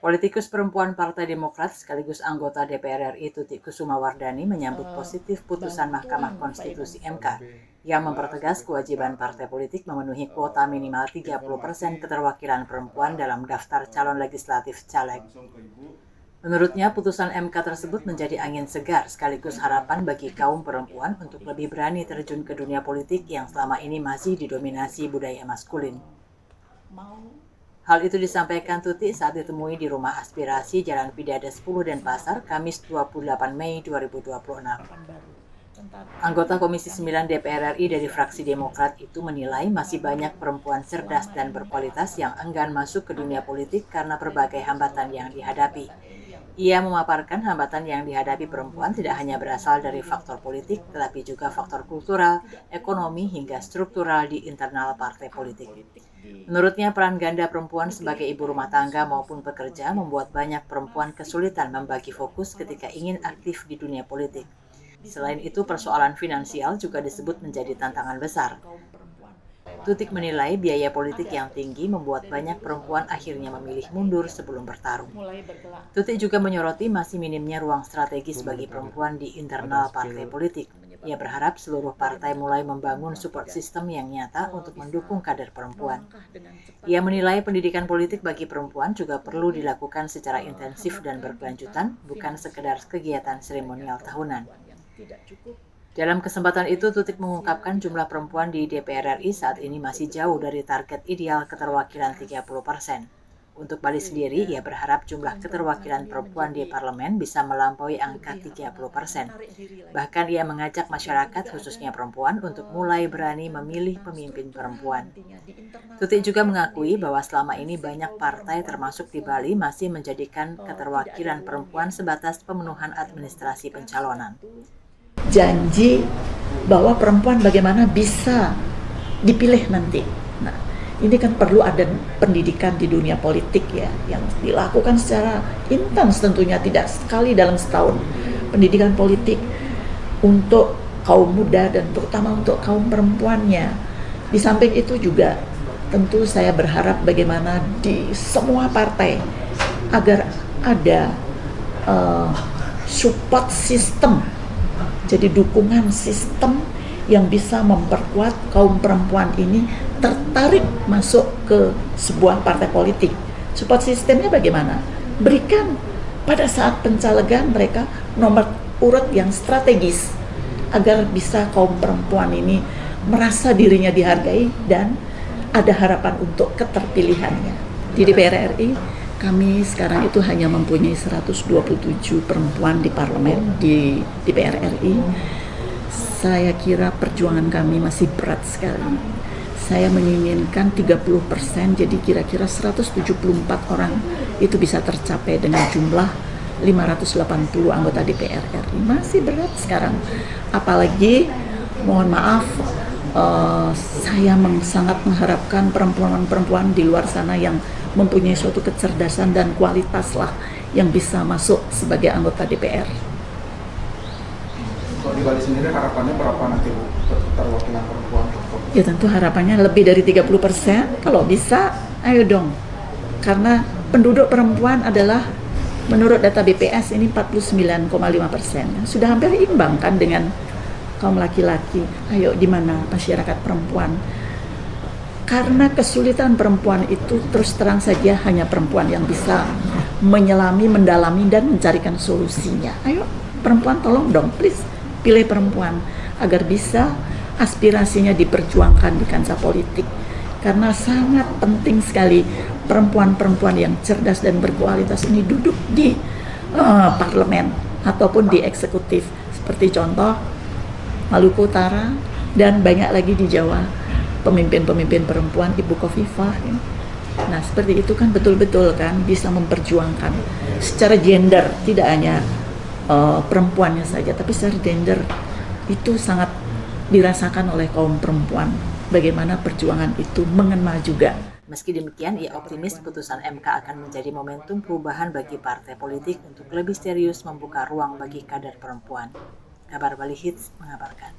Politikus perempuan Partai Demokrat sekaligus anggota DPR RI Tutik Kusumawardani menyambut positif putusan Mahkamah Konstitusi MK yang mempertegas kewajiban partai politik memenuhi kuota minimal 30% keterwakilan perempuan dalam daftar calon legislatif caleg. Menurutnya, putusan MK tersebut menjadi angin segar sekaligus harapan bagi kaum perempuan untuk lebih berani terjun ke dunia politik yang selama ini masih didominasi budaya maskulin. Hal itu disampaikan Tuti saat ditemui di Rumah Aspirasi Jalan Pidada 10 Denpasar, Kamis 28 Mei 2026. Anggota Komisi 9 DPR RI dari fraksi Demokrat itu menilai masih banyak perempuan cerdas dan berkualitas yang enggan masuk ke dunia politik karena berbagai hambatan yang dihadapi. Ia memaparkan hambatan yang dihadapi perempuan tidak hanya berasal dari faktor politik, tetapi juga faktor kultural, ekonomi, hingga struktural di internal partai politik. Menurutnya, peran ganda perempuan sebagai ibu rumah tangga maupun pekerja membuat banyak perempuan kesulitan membagi fokus ketika ingin aktif di dunia politik. Selain itu, persoalan finansial juga disebut menjadi tantangan besar. Tutik menilai biaya politik yang tinggi membuat banyak perempuan akhirnya memilih mundur sebelum bertarung. Tutik juga menyoroti masih minimnya ruang strategis bagi perempuan di internal partai politik. Ia berharap seluruh partai mulai membangun support system yang nyata untuk mendukung kader perempuan. Ia menilai pendidikan politik bagi perempuan juga perlu dilakukan secara intensif dan berkelanjutan, bukan sekedar kegiatan seremonial tahunan. Dalam kesempatan itu, Tutik mengungkapkan jumlah perempuan di DPR RI saat ini masih jauh dari target ideal keterwakilan 30%. Untuk Bali sendiri, ia berharap jumlah keterwakilan perempuan di parlemen bisa melampaui angka 30%. Bahkan ia mengajak masyarakat, khususnya perempuan, untuk mulai berani memilih pemimpin perempuan. Tutik juga mengakui bahwa selama ini banyak partai termasuk di Bali masih menjadikan keterwakilan perempuan sebatas pemenuhan administrasi pencalonan. Janji bahwa perempuan bagaimana bisa dipilih nanti. Nah, ini kan perlu ada pendidikan di dunia politik ya, yang dilakukan secara intens tentunya, tidak sekali dalam setahun. Pendidikan politik untuk kaum muda dan terutama untuk kaum perempuannya. Di samping itu juga tentu saya berharap bagaimana di semua partai agar ada support system. Jadi dukungan sistem yang bisa memperkuat kaum perempuan ini tertarik masuk ke sebuah partai politik. Support sistemnya bagaimana? Berikan pada saat pencalegan mereka nomor urut yang strategis agar bisa kaum perempuan ini merasa dirinya dihargai dan ada harapan untuk keterpilihannya. Di DPR RI kami sekarang itu hanya mempunyai 127 perempuan di parlemen di DPR RI. Saya kira perjuangan kami masih berat sekali. Saya menginginkan 30%, jadi kira-kira 174 orang itu bisa tercapai dengan jumlah 580 anggota DPR RI. Masih berat sekarang. Apalagi, mohon maaf, saya sangat mengharapkan perempuan-perempuan di luar sana yang mempunyai suatu kecerdasan dan kualitas lah yang bisa masuk sebagai anggota DPR. Kalau di Bali sendiri harapannya berapa nanti Bu keterwakilan perempuan? Ya tentu harapannya lebih dari 30%, kalau bisa ayo dong. Karena penduduk perempuan adalah menurut data BPS ini 49,5%. Sudah hampir imbang kan dengan kaum laki-laki. Ayo di mana masyarakat perempuan? Karena kesulitan perempuan itu terus terang saja hanya perempuan yang bisa menyelami, mendalami, dan mencarikan solusinya. Ayo perempuan tolong dong, please pilih perempuan agar bisa aspirasinya diperjuangkan di kancah politik. Karena sangat penting sekali perempuan-perempuan yang cerdas dan berkualitas ini duduk di parlemen ataupun di eksekutif. Seperti contoh Maluku Utara dan banyak lagi di Jawa. Pemimpin-pemimpin perempuan, Ibu Khofifah. Nah, seperti itu kan betul-betul kan bisa memperjuangkan secara gender, tidak hanya perempuannya saja, tapi secara gender itu sangat dirasakan oleh kaum perempuan. Bagaimana perjuangan itu mengena juga. Meski demikian, ia optimis putusan MK akan menjadi momentum perubahan bagi partai politik untuk lebih serius membuka ruang bagi kader perempuan. Kabar Bali Hits mengabarkan.